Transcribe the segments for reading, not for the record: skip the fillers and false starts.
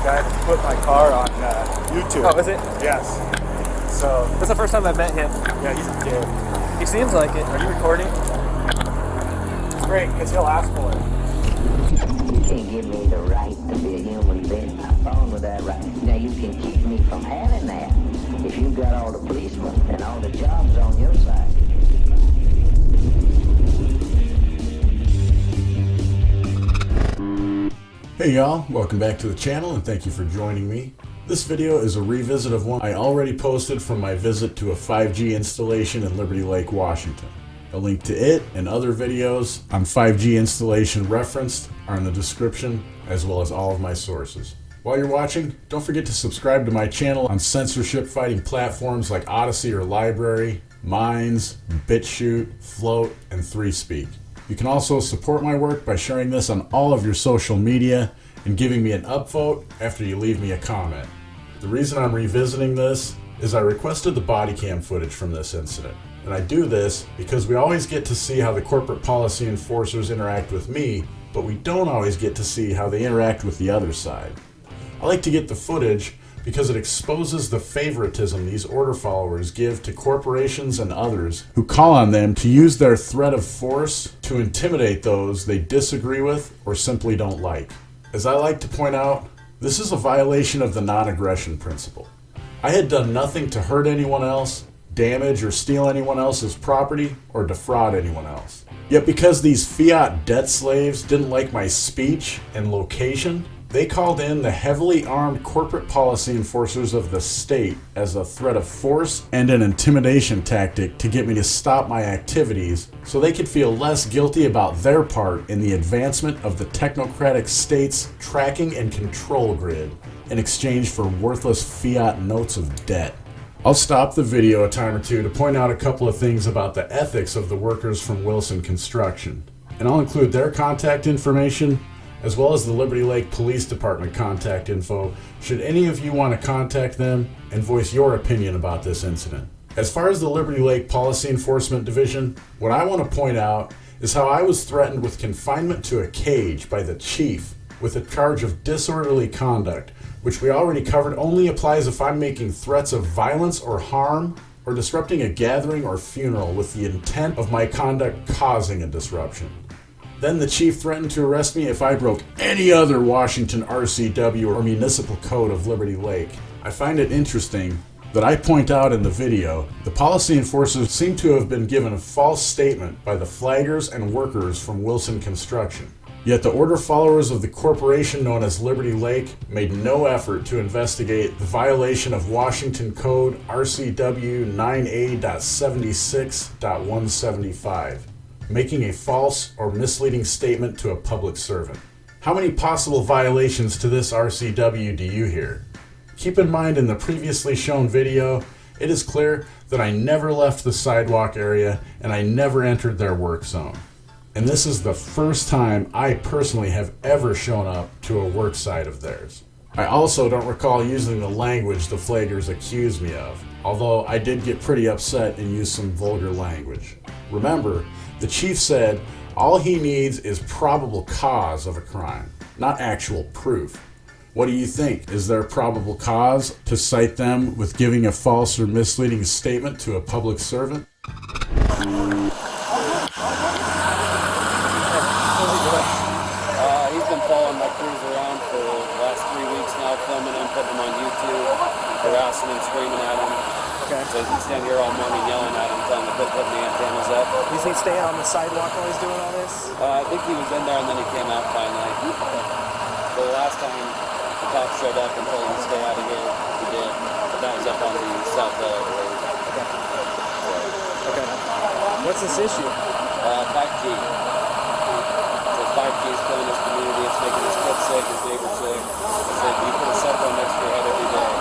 guy to put my car on YouTube. Oh, is it? Yes. So That's the first time I've met him. yeah, he's a kid. He seems like it. Are you recording? It's great because he'll ask for it. You can't give me the right to be a human being. I'm fine with that right. Now you can keep me from having that if you've got all the policemen and all the jobs on your side. Hey y'all, welcome back to the channel and thank you for joining me. This video is a revisit of one I already posted from my visit to a 5G installation in Liberty Lake, Washington. A link to it and other videos on 5G installation referenced are in the description, as well as all of my sources. While you're watching, don't forget to subscribe to my channel on censorship fighting platforms like Odyssey or Library, Minds, BitChute, Float, and 3Speak. You can also support my work by sharing this on all of your social media and giving me an upvote after you leave me a comment. The reason I'm revisiting this is I requested the Bodycam footage from this incident. And I do this because we always get to see how the corporate policy enforcers interact with me, but we don't always get to see how they interact with the other side. I like to get the footage because it exposes the favoritism these order followers give to corporations and others who call on them to use their threat of force to intimidate those they disagree with or simply don't like. As I like to point out, this is a violation of the non-aggression principle. I had done nothing to hurt anyone else, damage or steal anyone else's property, or defraud anyone else. Yet because these fiat debt slaves didn't like my speech and location, they called in the heavily armed corporate policy enforcers of the state as a threat of force and an intimidation tactic to get me to stop my activities so they could feel less guilty about their part in the advancement of the technocratic state's tracking and control grid in exchange for worthless fiat notes of debt. I'll stop the video a time or two to point out a couple of things about the ethics of the workers from Wilson Construction, and I'll include their contact information as well as the Liberty Lake Police Department contact info should any of you want to contact them and voice your opinion about this incident. As far as the Liberty Lake Policy Enforcement Division, what I want to point out is how I was threatened with confinement to a cage by the chief with a charge of disorderly conduct, which we already covered only applies if I'm making threats of violence or harm or disrupting a gathering or funeral with the intent of my conduct causing a disruption. Then the chief threatened to arrest me if I broke any other Washington RCW or municipal code of Liberty Lake. I find it interesting that I point out in the video, the policy enforcers seem to have been given a false statement by the flaggers and workers from Wilson Construction. Yet the order followers of the corporation known as Liberty Lake made no effort to investigate the violation of Washington Code RCW 9A.76.175. Making a false or misleading statement to a public servant. How many possible violations to this RCW do you hear? Keep in mind in the previously shown video, it is clear that I never left the sidewalk area and I never entered their work zone. And this is the first time I personally have ever shown up to a work site of theirs. I also don't recall using the language the flaggers accused me of, although I did get pretty upset and use some vulgar language. Remember, the chief said all he needs is probable cause of a crime, not actual proof. What do you think? Is there probable cause to cite them with giving a false or misleading statement to a public servant? He's been following my crews around for the last 3 weeks now, filming him, putting him on YouTube, harassing him, screaming at him. Okay. So he's standing here all morning yelling at him, telling him to quit putting the antennas up. Is he staying on the sidewalk while he's doing all this? I think he was in there and then he came out finally. So the last time the cops showed up and told him to stay out of here, he did. But that was up on the south hill of the road. Okay. What's this issue? 5G. So 5G is killing this community, it's making his kids sick, his neighbors sick. He said you put a cell phone next to your head every day.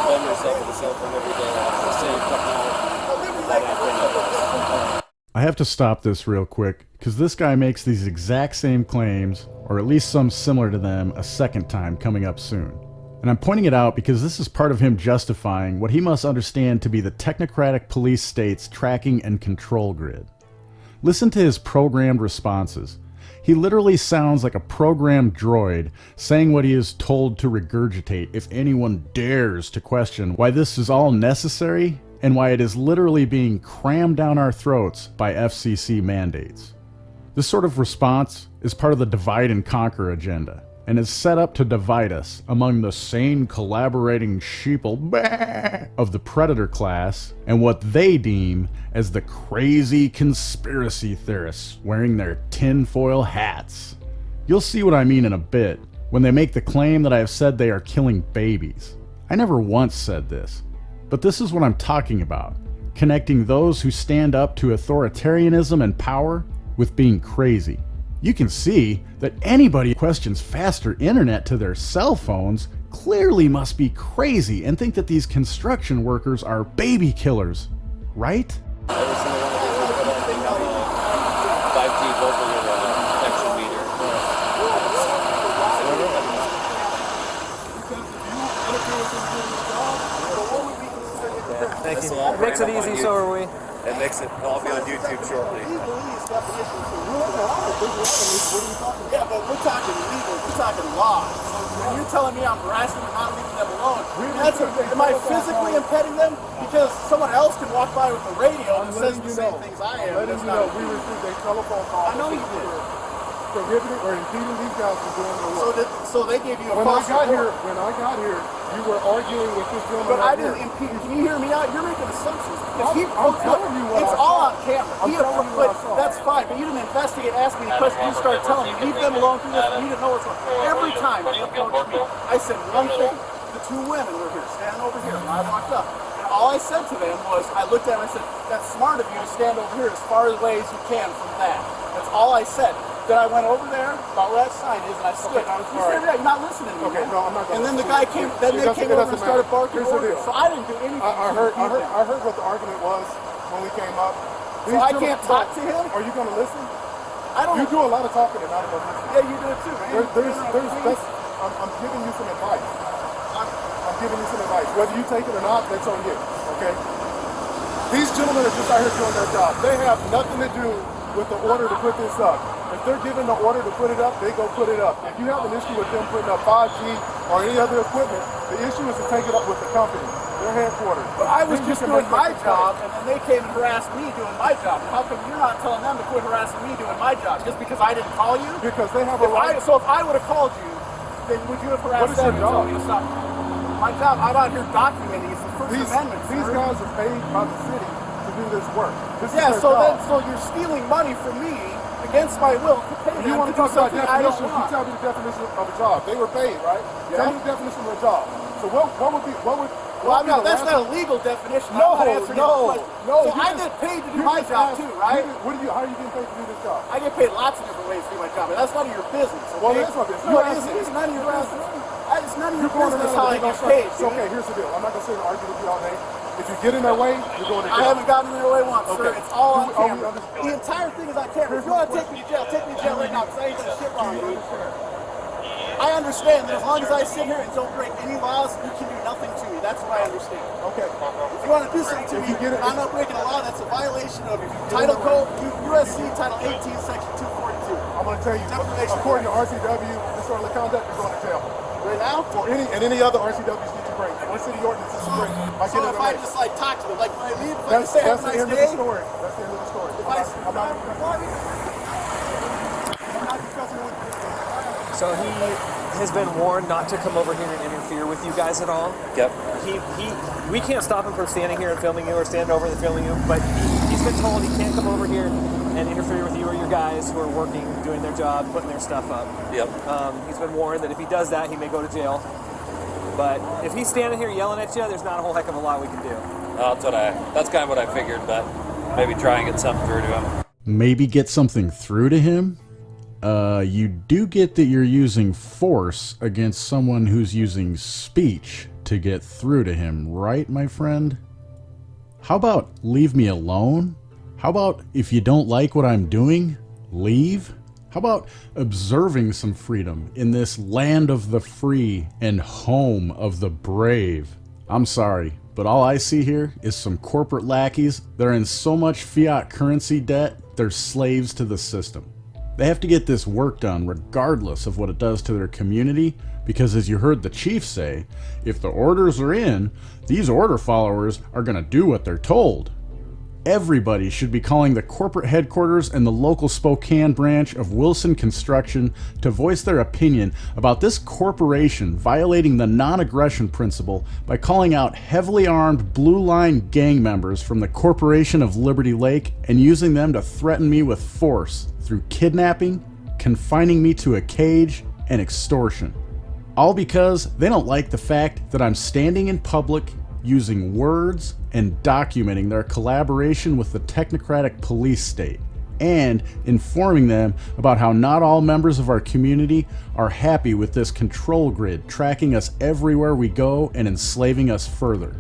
Film yourself with a cell phone every day. That's the same technology that antenna does. I have to stop this real quick because this guy makes these exact same claims, or at least some similar to them, a second time coming up soon. And I'm pointing it out because this is part of him justifying what he must understand to be the technocratic police state's tracking and control grid. Listen to his programmed responses. He literally sounds like a programmed droid saying what he is told to regurgitate if anyone dares to question why this is all necessary and why it is literally being crammed down our throats by FCC mandates. This sort of response is part of the divide and conquer agenda, and is set up to divide us among the sane collaborating sheeple of the predator class and what they deem as the crazy conspiracy theorists wearing their tinfoil hats. You'll see what I mean in a bit when they make the claim that I have said they are killing babies. I never once said this, but this is what I'm talking about, connecting those who stand up to authoritarianism and power with being crazy. You can see that anybody who questions faster internet to their cell phones clearly must be crazy and think that these construction workers are baby killers, right? Every single one of these will put on the 5G voltage detection meter. Thank This you. will all It makes it bring up easy, on so are we. It makes it all be on YouTube shortly. Yeah, but we're talking legal, we're talking law. When you're telling me I'm harassing them, not leaving them alone, am I physically impeding them? Because someone else can walk by with a radio and says the same things I am. Letting you know, we received a telephone call. I know you did. Prohibiting or impeding these guys from doing their work. So they gave you a When I false got report. here, you were arguing with this gentleman. But I right didn't here. impede. Can you hear me out? You're making assumptions. I'm telling you what it's I all saw. on camera. I'm telling you what I saw. That's fine. But you didn't investigate, ask me any questions. You started telling me, leave them alone through this. You didn't know what's going on. Every time you approached me, I said one thing. The two women were here, standing over here, and I walked up. And all I said to them was, I looked at them and I said, that's smart of you to stand over here as far away as you can from that. That's all I said. Then I went over there, about where that sign is, and I stood. You said, yeah, you're not listening to me. Okay, no, I'm not gonna And then the listen. guy came, then they came over and started barking Here's the orders. deal. So I didn't do anything. I heard what the argument was when we came up. So I can't talk to him? Are you going to listen? I don't. You do a lot of talking and not enough listening. Yeah, you do it too, man. I'm giving you some advice. I'm giving you some advice. Whether you take it or not, that's on you. Okay? These gentlemen are just out here doing their job. They have nothing to do with the order to put this up. If they're given the order to put it up, they go put it up. If you have an issue with them putting up 5G or any other equipment, the issue is to take it up with the company, their headquarters. But I was Then you just can doing make my that job, complaint. and then they came and harassed me doing my job. How come you're not telling them to quit harassing me doing my job? Just because I didn't call you? Because they have a right. So if I would have called you, then would you have harassed What is them and your job? told me to stop? My job, I'm out here documenting. It's the First Amendment. These sir. guys are paid by the city to do this work. This is Yeah, their so job. so you're stealing money from me against my will to pay them You want to to do talk about something I don't definitions? You want. tell me the definition of a job. They were paid, right? Yeah. Tell me the definition of a job. So what would be Well, what would be the that's last- not a legal definition. No, I'm not answering no, your question. no, So you I just- get paid to do you my just job asked- too, right? How are you getting paid to do this job? I get paid lots of different ways to do my job, but that's none of your business. Okay? Well, that's my business. No, You it asked isn't. me. It's none of your You asked business. me. It's none of your You're going business around how I and get don't paid. So, okay, here's the deal. I'm not going to sit and argue with you all day. If you get in their way, you're going to jail. I haven't gotten in their way once, sir. Okay. It's all on We camera. understand. The entire thing is on camera. If you want to take me to jail, take me to jail right now, because I ain't done shit wrong. I understand that as long as I sit here and don't break any laws, you can do nothing to me. That's what I understand. Okay. If you want to do something to If me, you get it- I'm not breaking a law. That's a violation of Title Code, USC Title 18, Section 242. I'm going to tell you, Defamation. according to RCW, disorderly conduct, you're going to jail. Right now? Or any other RCWs that you bring. Or city ordinances you bring. I So get if it I away. just like talk to them, like when I leave, if I That's say have the a nice end of day, the story. That's the end of the story. if I I'm not discussing it with you. So he has been warned not to come over here and interfere with you guys at all. Yep. We can't stop him from standing here and filming you or standing over and filming you, but he's been told he can't come over here and interfere with you or your guys who are working, doing their job, putting their stuff up. Yep. He's been warned that if he does that, he may go to jail. But if he's standing here yelling at you, there's not a whole heck of a lot we can do. That's kind of what I figured, but maybe try and get something through to him. Maybe get something through to him? You do get that you're using force against someone who's using speech to get through to him, right, my friend? How about leave me alone? How about if you don't like what I'm doing, leave? How about observing some freedom in this land of the free and home of the brave? I'm sorry, but all I see here is some corporate lackeys that are in so much fiat currency debt, they're slaves to the system. They have to get this work done regardless of what it does to their community, because as you heard the chief say, if the orders are in, these order followers are going to do what they're told. Everybody should be calling the corporate headquarters and the local Spokane branch of Wilson Construction to voice their opinion about this corporation violating the non-aggression principle by calling out heavily armed Blue Line gang members from the Corporation of Liberty Lake and using them to threaten me with force through kidnapping, confining me to a cage, and extortion. All because they don't like the fact that I'm standing in public using words and documenting their collaboration with the technocratic police state, and informing them about how not all members of our community are happy with this control grid tracking us everywhere we go and enslaving us further.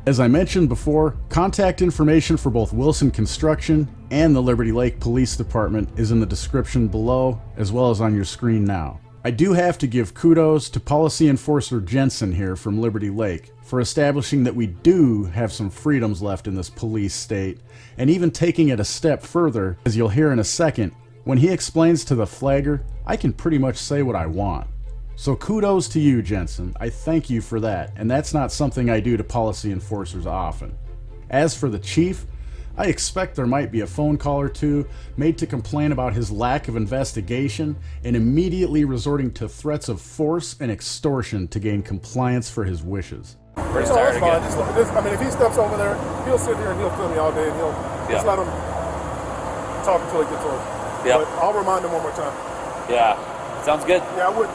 As I mentioned before, contact information for both Wilson Construction and the Liberty Lake Police Department is in the description below, as well as on your screen now. I do have to give kudos to Policy Enforcer Jensen here from Liberty Lake for establishing that we do have some freedoms left in this police state, and even taking it a step further, as you'll hear in a second, when he explains to the flagger, I can pretty much say what I want. So kudos to you, Jensen. I thank you for that, and that's not something I do to policy enforcers often. As for the chief, I expect there might be a phone call or two made to complain about his lack of investigation and immediately resorting to threats of force and extortion to gain compliance for his wishes. Pretty So tired that's fine. again. I mean, if he steps over there, he'll sit here and he'll film me all day, and he'll just let him talk until he gets over. Yep. But I'll remind him one more time. Yeah. Sounds good. Yeah, I wouldn't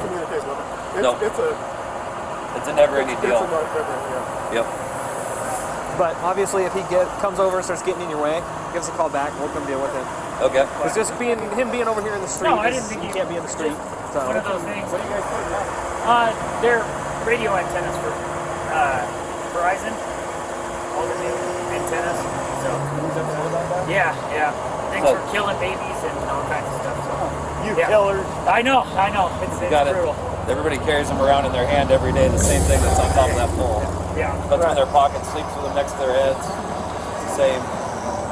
communicate with him. No. It's It's a never-ending deal. yeah. Yep. But obviously, if he comes over and starts getting in your way, give us a call back. We'll come deal with it. Okay. It's just him being over here in the street. No, I didn't think he you- can't be in the street. So. One of those things. They're radio antennas for Verizon. All the new antennas. So. Yeah. Things So- for killing babies and all kinds of stuff. So. You Yeah. killers. I know. It's Got it. brutal. Everybody carries them around in their hand every day, the same thing that's on top of that pole. Yeah. Puts them in their pocket, sleeps with them next to their heads. It's the same.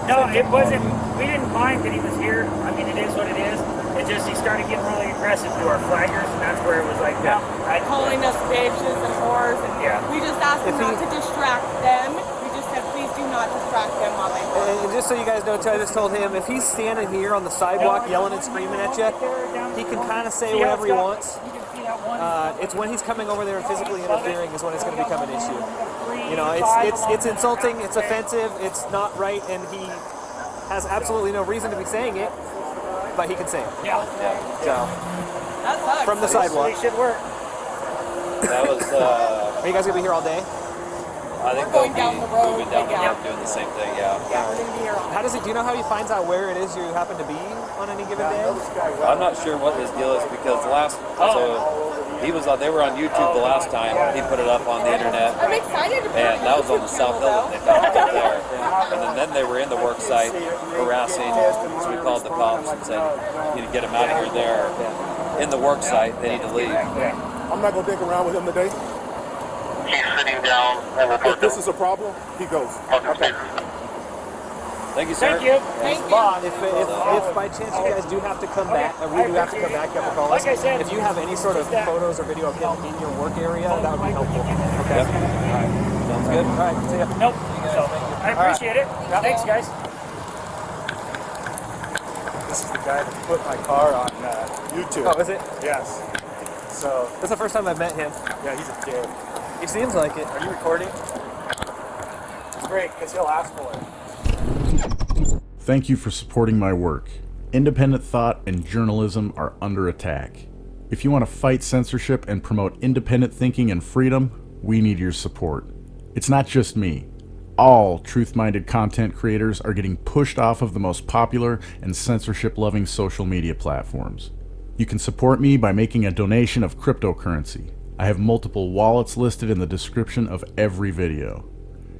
No, it wasn't. We didn't mind that he was here. I mean, it is what it is. It just he started getting really aggressive to our flaggers, and that's where it was like, no, calling us bitches and whores, and Yeah. we just asked them not to distract them. We just said, please do not distract them while they work. And just so you guys know, too, I just told him if he's standing here on the sidewalk yelling and screaming at you, he can kind of say whatever he wants. You can see that one. It's when he's coming over there and physically interfering is when it's going to become an issue. You know, it's insulting, it's offensive, it's not right, and he has absolutely no reason to be saying it, but he can say it. Yeah. So, That sucks. from the sidewalk. It should work. That was, Are you guys going to be here all day? I think We're they'll going be down the road, moving down the yeah. road doing the same thing, yeah. Yeah, we're going to be here all How does he, do you know how he finds out where it is you happen to be on any given day? I'm not sure what his deal is because he was they were on YouTube the last time. He put it up on the internet. I'm excited to be And that was on the South Hill that they found it up there. And then they were in the work site harassing, so we called the cops and said, you need to get him out of here there. In the work site, they need to leave. I'm not gonna dick around with him today. He's sitting down over If this is a problem, he goes. Okay. Thank you, sir. Thank you. Thank you. Bob, if by chance you guys do have to come back, or we do have to come back, you have to call us. Like I said, if you have any sort of photos or video of him in your work area, that would be helpful. Okay. Yep. All right. Sounds good. All right. See ya. Nope. So, I appreciate it. Thanks, guys. This is the guy that put my car on YouTube. Oh, is it? Yes. So, That's the first time I've met him. yeah, he's a dick. He seems like it. Are you recording? It's great, because he'll ask for it. Thank you for supporting my work. Independent thought and journalism are under attack. If you want to fight censorship and promote independent thinking and freedom, we need your support. It's not just me. All truth-minded content creators are getting pushed off of the most popular and censorship-loving social media platforms. You can support me by making a donation of cryptocurrency. I have multiple wallets listed in the description of every video.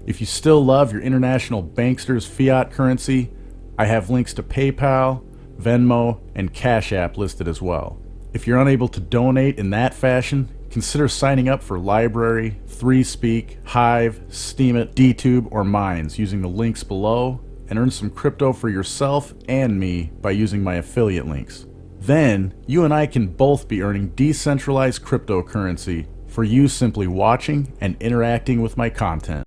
If you still love your international banksters fiat currency, I have links to PayPal, Venmo, and Cash App listed as well. If you're unable to donate in that fashion, consider signing up for Library, 3Speak, Hive, Steemit, DTube, or Minds using the links below and earn some crypto for yourself and me by using my affiliate links. Then, you and I can both be earning decentralized cryptocurrency for you simply watching and interacting with my content.